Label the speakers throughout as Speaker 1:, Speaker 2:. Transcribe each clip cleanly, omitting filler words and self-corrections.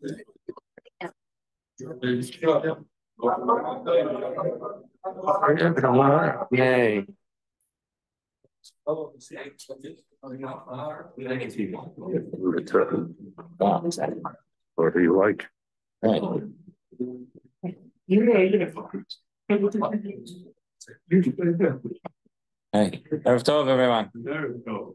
Speaker 1: Yay. What do you like? Right. Hey, Erev Tov, everyone.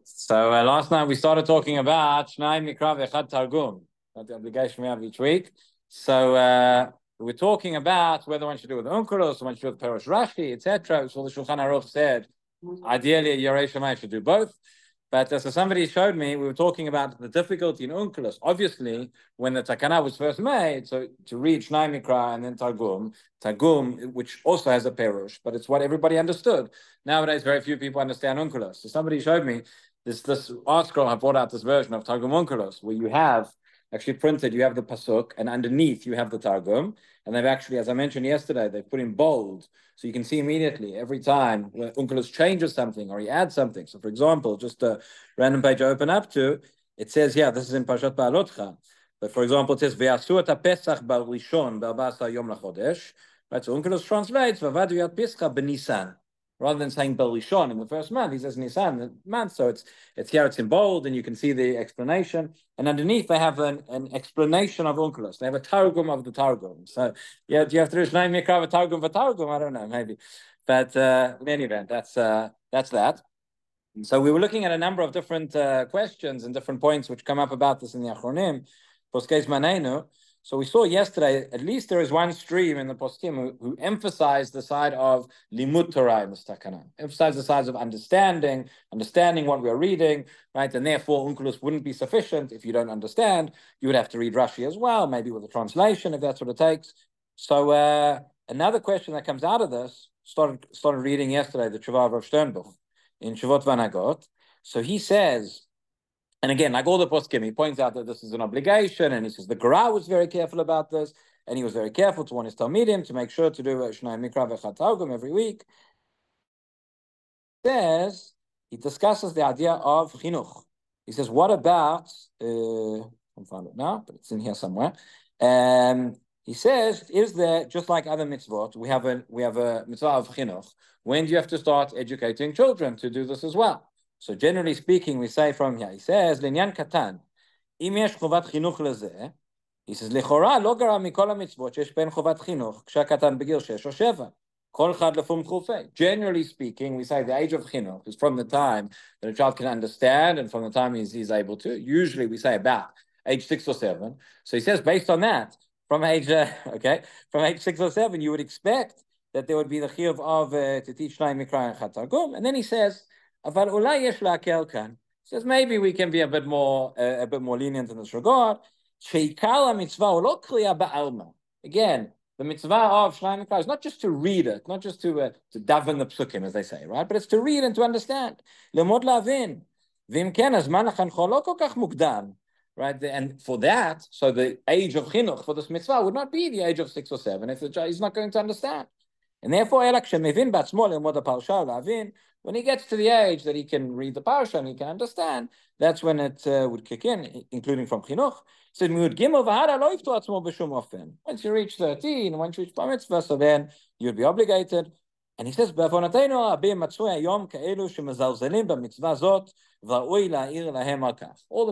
Speaker 1: So last night we started talking about Shnai Mikra v'Echad Targum, the obligation we have each week. So we're talking about whether one should do it with Onkelos, one should do it with Perush Rashi, etc. So the Shulchan Aruch said, ideally, Yorei Shammai should do both. But so somebody showed me, we were talking about the difficulty in Onkelos. Obviously, when the Takana was first made, so to read Shnai Mikra and then Targum, which also has a Perush, but it's what everybody understood. Nowadays, very few people understand Onkelos. So somebody showed me this article. I brought out this version of Targum Onkelos, where you have actually printed, you have the Pasuk, and underneath you have the Targum. And they've actually, as I mentioned yesterday, they've put in bold, so you can see immediately every time when Onkelos changes something or he adds something. So for example, just a random page I open up to, it says, yeah, this is in Parashat Ba'alotcha. But for example, it says, Ve'asu et ha-Pesach b'rishon be'arba'asar yom lachodesh. Right, so Onkelos translates, V'avadu yad Pesach b'Nisan. Rather than saying Berishon in the first month, he says Nisan the month. So it's here, it's in bold, and you can see the explanation. And underneath they have an explanation of Onkelos. They have a Targum of the Targum. So yeah, do you have to do Shnai Mikra Targum for Targum? I don't know, maybe. But in any event, that's that. So we were looking at a number of different questions and different points which come up about this in the Achronim, Poskei Zmanenu. So we saw yesterday, at least there is one stream in the poskim who emphasized the side of limud Torah in the Takana, emphasized the side of understanding what we're reading, right? And therefore, Onkelos wouldn't be sufficient if you don't understand. You would have to read Rashi as well, maybe with a translation if that's what it takes. So another question that comes out of this, started reading yesterday the Tshuva of Rav Sternbuch in Shuvot Vanagot. So he says, and again, like all the poskim, he points out that this is an obligation, and he says the Gra was very careful about this, and he was very careful to want his Talmidim to make sure to do Shnai Mikra v'Echad Targum every week. He discusses the idea of chinuch. He says, what about, I can't find it now, but it's in here somewhere. He says, is there, just like other mitzvot, we have a mitzvah of chinuch. When do you have to start educating children to do this as well? So generally speaking, we say from here, he says, Linyan katan, im yesh chovat chinuch lezeh, he says, Lechora lo gara mikol ha-mitzvot shesh ben chovat chinuch, kshakatan begil 6 or 7. Kol chad lefum chufei. Generally speaking, we say the age of chinuch is from the time that a child can understand and from the time he's able to. Usually we say about age 6 or 7. So he says, based on that, from age 6 or 7, you would expect that there would be the chiyuv of to teach Shnai Mikra and Echad Targum. And then he says, Aval ulai yesh la'akel kan. He says maybe we can be a bit more lenient in this regard. Sheikal mitzvah lo kliya ba'alma. Again, the mitzvah of Shnai Mikra is not just to read it, not just to daven the psukim, as they say, right? But it's to read and to understand. Lemod lavin. V'im ken azman hachancho lo kol kach mukdam. Right, and for that, so the age of chinuch for this mitzvah would not be the age of 6 or 7 if the child is not going to understand. And therefore, when he gets to the age that he can read the parsha and he can understand, that's when it would kick in, including from chinuch. So once you reach 13, once you reach bar mitzvah, so then you'd be obligated. And he says, all the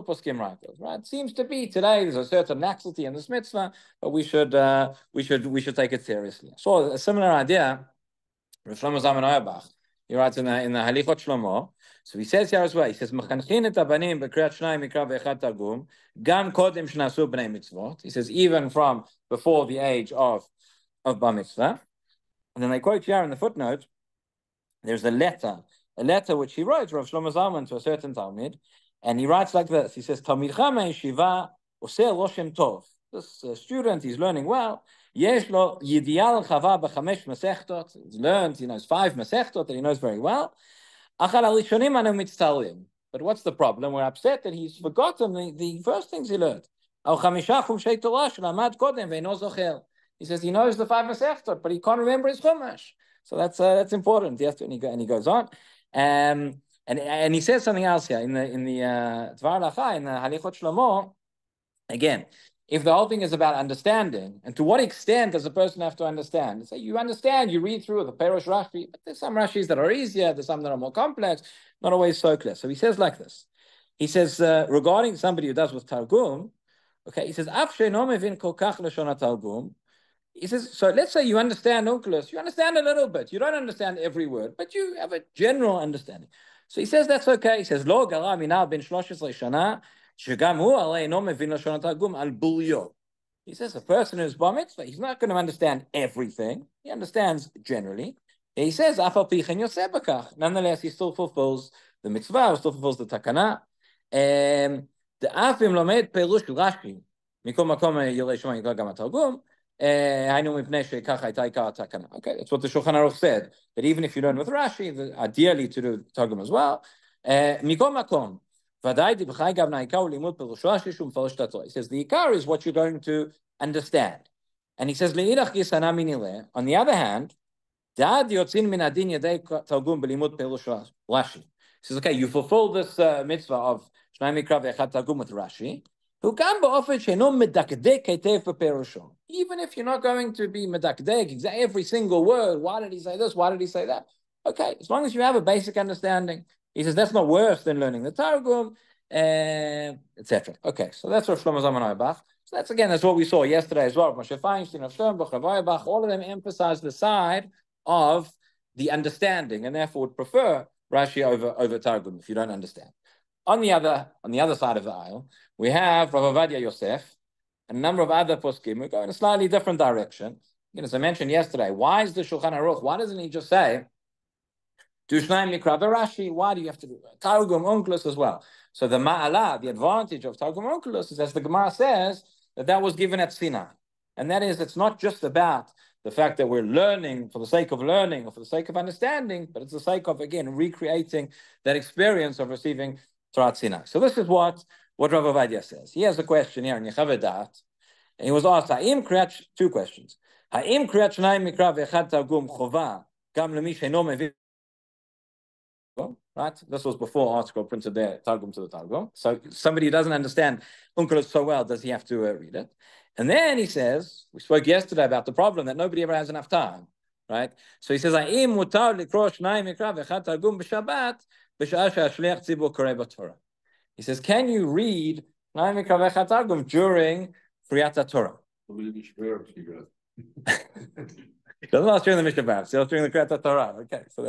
Speaker 1: poskim write those, right? It seems to be today there's a certain laxity in this mitzvah, but we should take it seriously. So a similar idea, Rav Shlomo Zalman Auerbach, he writes in the Halichot Shlomo. So he says here as well. He says, "Mechanchin et abanim b'kriyat Shnai Mikra v'Echad Targum gam kodem shnasu b'nei mitzvot." He says even from before the age of bar mitzvah. And then they quote here in the footnote, there's a letter which he wrote, Rav Shlomo Zalman, to a certain Talmid, and he writes like this. He says, Talmidcha me'yeshiva oseh roshem tov. This student, he's learning well. Yesh lo yidial chava b'chamesh masechtot. He's learned, he knows 5 masechtot that he knows very well. Achal alishonim anu mitztalim. But what's the problem? We're upset that he's forgotten the first things he learned. Al chamisha chumshei Torah shlamad kodem ve'ino zocher. He says he knows the 5 Masechtot, but he can't remember his Chumash. So that's important. He has to, and he goes on, and he says something else here in the Dvar Halacha in the Halichot Shlomo. Again, if the whole thing is about understanding, and to what extent does a person have to understand? So you understand, you read through the Perush Rashi, but there's some Rashis that are easier, there's some that are more complex, not always so clear. So he says like this. He says, regarding somebody who does with Targum, okay, he says, he says, so let's say you understand Onkelos, you understand a little bit, you don't understand every word, but you have a general understanding. So he says that's okay. He says, Lo gara mina ben 13 shana, shegam hu alei no mevin lashon targum al bulyo. He says a person who's bar mitzvah, he's not going to understand everything. He understands generally. He says, Afal pi chen yoseh b'kach. Nonetheless, he still fulfills the mitzvah, still fulfills the takana. The afim lomed perush Rashi, mikol makom yirei shema yikra gam targum. Okay, that's what the Shulchan Aruch said. That even if you learn with Rashi, ideally to do Targum as well. He says the Ikar is what you're going to understand. And he says, on the other hand, he says, okay, you fulfill this mitzvah of Shnai Mikra ve'echad Targum with Rashi. Even if you're not going to be medakdek, every single word, why did he say this, why did he say that? Okay, as long as you have a basic understanding. He says that's not worse than learning the Targum, etc. Okay, so that's what Shlomo Zalman Auerbach. So that's what we saw yesterday as well. Moshe Feinstein, of Sternbuch, Rav Auerbach, all of them emphasize the side of the understanding, and therefore would prefer Rashi over Targum if you don't understand. On the other side of the aisle, we have Rav Ovadia Yosef, and a number of other poskim who go in a slightly different direction. Again, as I mentioned yesterday, why is the Shulchan Aruch? Why doesn't he just say do Shnai Mikra Rashi? Why do you have to do Targum Onkelos as well? So the Ma'ala, the advantage of Targum Onkelos is, as the Gemara says, that was given at Sinai, and that is, it's not just about the fact that we're learning for the sake of learning or for the sake of understanding, but it's the sake of, again, recreating that experience of receiving Torah Sinai. So this is what Rav Ovadia says. He has a question here in Yechav Dat, and he was asked, two questions. Ha'im kriyat shnai mikra ve'echad targum chova gam lemi she'eno mevin. Right? This was before article printed there, Targum to the Targum. So somebody who doesn't understand Onkelos so well, does he have to read it? And then he says, we spoke yesterday about the problem that nobody ever has enough time, right? So he says, Ha'im mutar likro shnai mikra ve'echad targum b'Shabbat b'sha'ah she'ashliach tzibur koreh b'Torah. He says, can you read Shnai Mikra ve'echad Targum during Kriyat HaTorah? He doesn't ask during the Mincha mAariv, he asks during the Kriyat HaTorah. Okay, so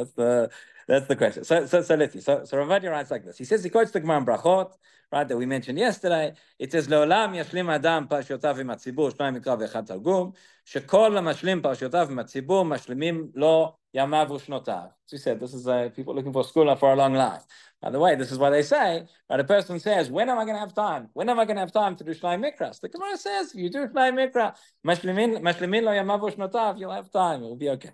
Speaker 1: that's the question. So let's see. So Rav Ovadia writes like this. He says, he quotes the Gemara in Brachot, right, that we mentioned yesterday. It says, Le'olam yashlim adam parshiotav im hatzibur Shnai Mikra ve'echad Targum, shekol ha'mashlim parshiotav im hatzibur mashlimim lo yamav u'shnotav. So he said, this is people looking for a scholar for a long life. By the way, this is what they say. Right? A person says, when am I going to have time? When am I going to have time to do Shnai Mikras? The Gemara says, if you do Shnai Mikra, mashlimin lo yamav u'shnotav, you'll have time. It will be okay. It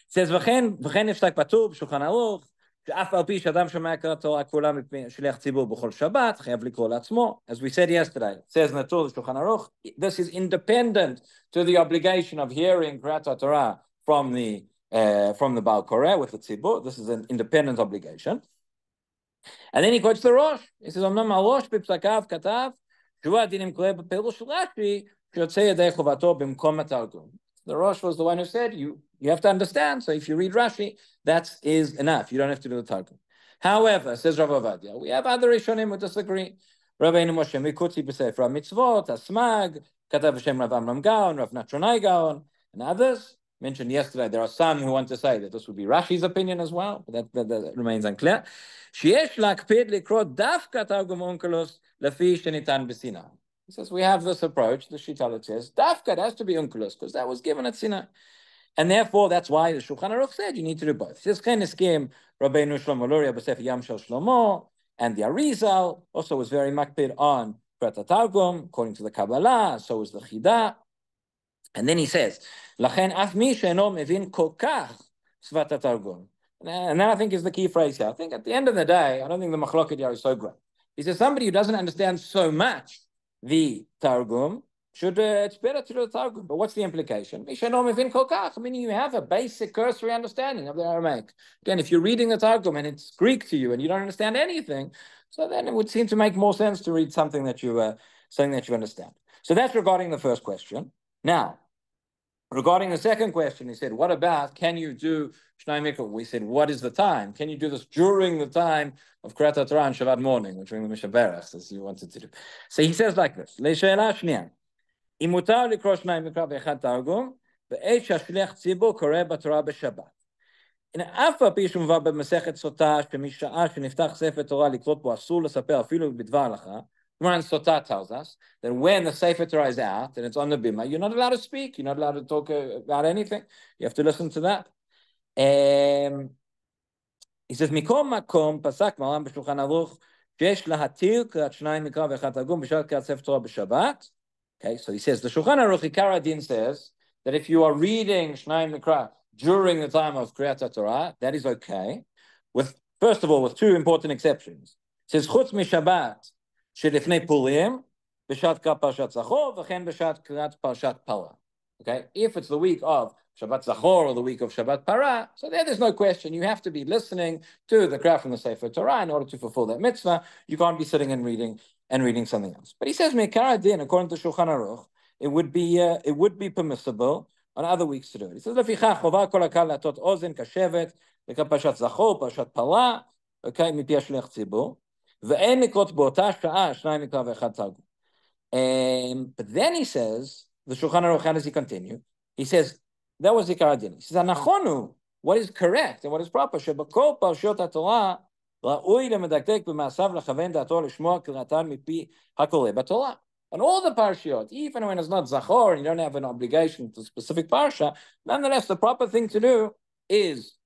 Speaker 1: says, v'chen nifstak patub, Shulchan Aruch, שאף על פי שאדם שומע קראת תורה כולה מפני שליח ציבור בכל שבת, חייב לקרוא לעצמו. As we said yesterday, it says in the Torah, Shulchan Aruch, this is independent to the obligation of hearing Kriyat Torah from the Baal Koreh with the tzibur. This is an independent obligation. And then he quotes the Rosh. He says, "Omnam al-Rosh b'psakav katav shuvah dinim koreh b'perush Rashi sheyotzei yedei chovato b'mkom hatargum." The Rosh was the one who said you have to understand. So if you read Rashi, that is enough. You don't have to do the Targum. However, says Rav Ovadia, we have other Rishonim who disagree. Rabbeinu Moshe Mikutzi b'Sefer HaMitzvot, Asmag, Katav Hashem Rav Amram Gaon, Rav Natronai Gaon, and others. Mentioned yesterday, there are some who want to say that this would be Rashi's opinion as well, but that remains unclear. Sheyesh lakpid likro dafka targum onkelos lefi shenitan b'Sinai. He says we have this approach. The Shitala says dafka has to be onkelos because that was given at Sinai, and therefore that's why the Shulchan Aruch said you need to do both. He says chen eskim Rabbeinu Shlomo Luria b'Sefer Yam Shel Shlomo, and the Arizal also was very makpid on Kriyat Targum according to the Kabbalah. So was the Chida. And then he says, "Lachen af mi she'eno mevin kol kach svat hatargum." And that I think is the key phrase here. I think at the end of the day, I don't think the machloket here is so great. He says somebody who doesn't understand so much the Targum should it's better to do the Targum. But what's the implication? Mi she'eno mevin kol kach, meaning you have a basic cursory understanding of the Aramaic. Again, if you're reading the Targum and it's Greek to you and you don't understand anything, so then it would seem to make more sense to read something that you understand. So that's regarding the first question. Now, regarding the second question, he said, what about, can you do Shnai Mikra? We said, what is the time? Can you do this during the time of Kriyat Torah on Shabbat morning, which during the Mincha mAariv, as you wanted to do? So he says like this, Le'she'ela shniya, אם מותר לקרוא שניים מקרא ואחד תרגום, בעת שהשליח ציבור קורא בתורה בשבת. אף על פי שמובא במסכת סוטה, שמשעה שנפתח ספר תורה לקרות בו אסור לספר אפילו בדבר הלכה. Gemara Sotah tells us that when the Sefer Torah is out and it's on the bima, you're not allowed to speak, you're not allowed to talk about anything. You have to listen to that. He says, מכל מקום פסק מרן בשולחן ערוך, שיש להתיר קריאת שניים מקרא ואחד תרגום בשעת קריאת ספר תורה בשבת. Okay, so he says, the Shulchan Aruch Ikar Din says that if you are reading Shnai Mikra during the time of Kriyat Torah, that is okay. First of all, with two important exceptions. It says, Chutz MiShabbat Shelifnei Purim B'shat Kriyat Parshat Zachor V'chen B'shat Kriyat Parshat Para. Okay, if it's the week of Shabbat Zachor or the week of Shabbat Para, so there's no question. You have to be listening to the Kriyat from the Sefer Torah in order to fulfill that mitzvah. You can't be sitting and reading something else. But he says, Me'ikar Din, according to Shulchan Aruch, it would be permissible on other weeks to do it. He says, Lefichach chova kol hakal latot ozen kashevet lekrat Parshat Zachor, Parshat Para, okay, mipi hashliach tzibur, ve'en likrot be'ota sha'a shnai mikra ve'echad targum. But then he says, the Shulchan Aruch, how does he continue? He says, that was Ikar Din. He says, Anachonu, what is correct and what is proper, shebakol parshot HaTorah ראוי למדקדק במעשיו לכוון דעתו לשמוע קריאתן מפי הקורא בתורה. On all the parshiot, even when it's not Zachor and you don't have an obligation to a specific parsha, nonetheless, the proper thing to do is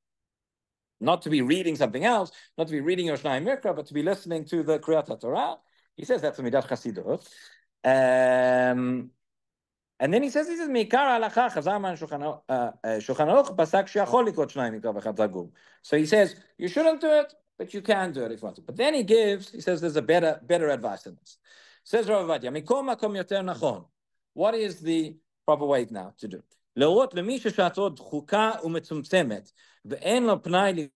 Speaker 1: not to be reading something else, not to be reading your Shnai Mikra, but to be listening to the Kriyat Torah. He says that's a midat chasidut. And then he says, Mikar halacha chazar man Shulchan Aruch pasak she'achol likrot Shnai Mikra v'echad targum. So he says, you shouldn't do it, but you can do it if you want to. But then he says there's a better advice in this. Says Rav Ovadia, Mikol makom yoter nachon. What is the proper way now to do? להורות למי ששעתו דחוקה ומצומצמת, ואין לו פנאי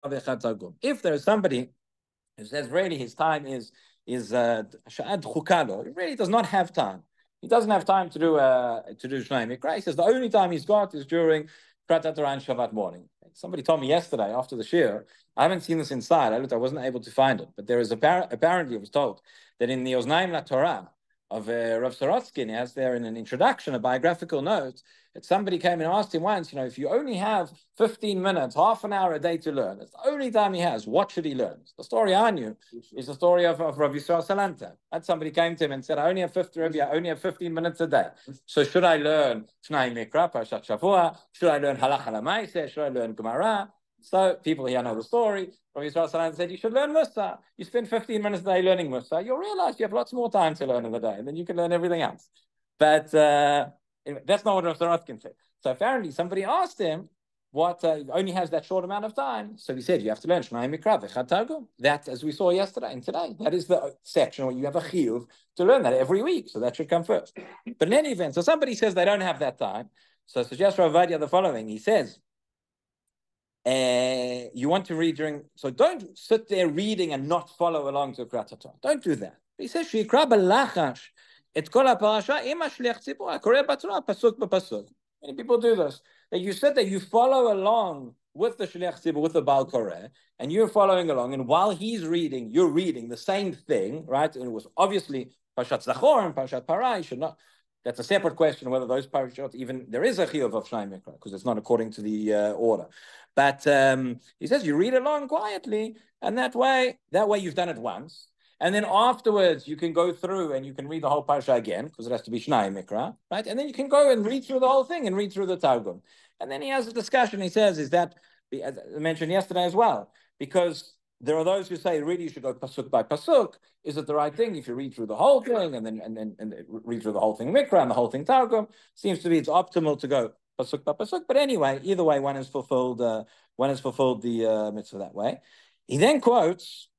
Speaker 1: ואחד תרגום. If there is somebody who says really his time is שעה דחוקה לו, he really does not have time. He doesn't have time to do Shnai Mikra. He says the only time he's got is during Kriyat Torah and Shabbat morning. Somebody told me yesterday after the Shiur, I haven't seen this inside, I wasn't able to find it, but there is apparently, I was told, that in the Oznaim La Torah of Rav Sorotsky, he has there in an introduction, a biographical note, that somebody came and asked him once, if you only have 15 minutes, half an hour a day to learn, it's the only time he has, what should he learn? The story I knew is the story of Rav Yisrael Salanta. That somebody came to him and said, I only have 15 minutes a day. So should I learn Shnai Mikra, Parshat Shavua? Should I learn Halacha L'Maaseh? Should I learn Gemara? So people here know the story. Rav Yisrael Salanta said, you should learn Musa. You spend 15 minutes a day learning Musa, you'll realize you have lots more time to learn in the day, and then you can learn everything else. But that's not what Rav Sorotsky said. So apparently somebody asked him, what only has that short amount of time. So he said, you have to learn Shnai Mikra v'echad targum. That, as we saw yesterday and today, that is the section where you have a chiyuv to learn that every week. So that should come first. But in any event, so somebody says they don't have that time. So suggests Rav Ovadia the following. He says, you want to read so don't sit there reading and not follow along to Kriyat Torah. Don't do that. He says, Shikra b'lachash et kol ha'parasha im hashliach tzibur hakoreh b'Torah pasuk b'pasuk. Many people do this. That you sit there, you follow along with the shliach tzibur, with the Baal Koreh, and you're following along, and while he's reading, you're reading the same thing, right? And it was obviously Parshat Zachor and Parshat Para. You should not. That's a separate question whether those parashot there is a chiyuv of Shnai Mikra, because it's not according to the order. But he says you read along quietly, and that way you've done it once, and then afterwards you can go through and you can read the whole parasha again, because it has to be Shnai Mikra, right? And then you can go and read through the whole thing and read through the Targum. And then he has a discussion. He says, is that, as I mentioned yesterday as well, because there are those who say really you should go pasuk by pasuk. Is it the right thing if you read through the whole thing and then read through the whole thing Mikra and the whole thing Targum? Seems to be it's optimal to go pasuk by pasuk. But anyway, either way, one has fulfilled the mitzvah that way. He then quotes.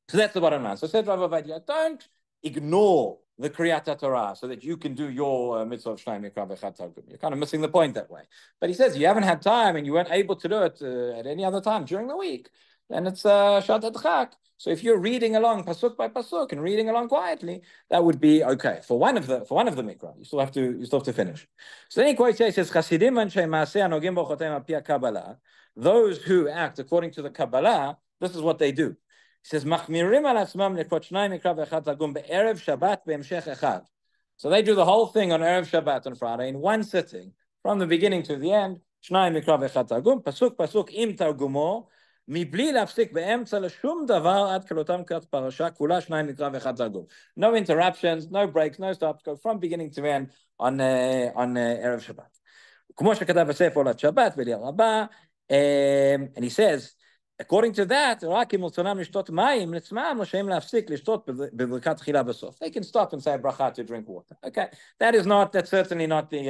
Speaker 1: So that's the bottom line. So said Rav Ovadia, don't ignore the Kriyat Torah so that you can do your mitzvah of Shnai Mikra v'echad targum. You're kind of missing the point that way. But he says you haven't had time and you weren't able to do it at any other time during the week. then it's Shat Adchak. So if you're reading along pasuk by pasuk and reading along quietly, that would be okay for one of the mikra. You still have to finish. So then he quotes here, he says, Chasidim anshe maaseh anogim b'chotem al pi Kabbalah. Those who act according to the Kabbalah, this is what they do. He says, Machmirim al atzmam lekot shnai mikra ve'echad targum be'erev Shabbat be'emshech echad. So they do the whole thing on erev Shabbat on Friday in one sitting, from the beginning to the end. Shnai mikra ve'echad targum, pasuk im targumo. מבלי להפסיק באמצע לשום דבר עד כלותם קראת פרשה כולה שניים מקרא ואחד תרגום. No interruptions, no breaks, no stops, go from beginning to end on ערב שבת. כמו שכתב בספר עולת שבת בליל רבה, and he says, according to that, רק אם רצונם לשתות מים, לעצמם רשאים להפסיק לשתות בברכת תחילה בסוף. They can stop and say bracha to drink water. Okay, that's certainly not the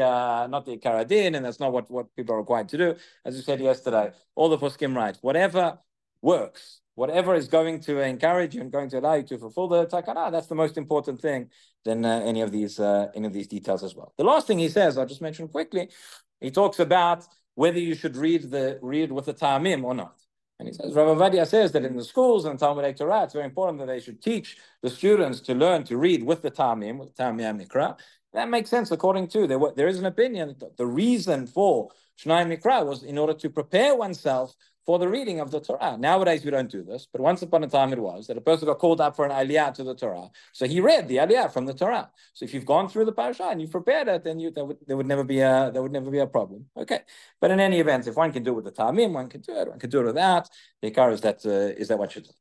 Speaker 1: Karadin, and that's not what people are required to do. As we said yesterday, all the poskim write, whatever works, whatever is going to encourage you and going to allow you to fulfill the takana, that's the most important thing than any of these details as well. The last thing he says, I'll just mention quickly, he talks about whether you should read with the ta'amim or not. And he says, Rav Ovadia says that in the schools and Talmudei Torah, it's very important that they should teach the students to learn to read with the Ta'amim, with Ta'amim Mikra. That makes sense according to, there is an opinion that the reason for Shnai Mikra was in order to prepare oneself for the reading of the Torah. Nowadays, we don't do this, but once upon a time it was that a person got called up for an aliyah to the Torah. So he read the aliyah from the Torah. So if you've gone through the parasha and you've prepared it, then there would never be a problem. Okay. But in any event, if one can do it with the ta'amim, one can do it without. The ikar is that what you do.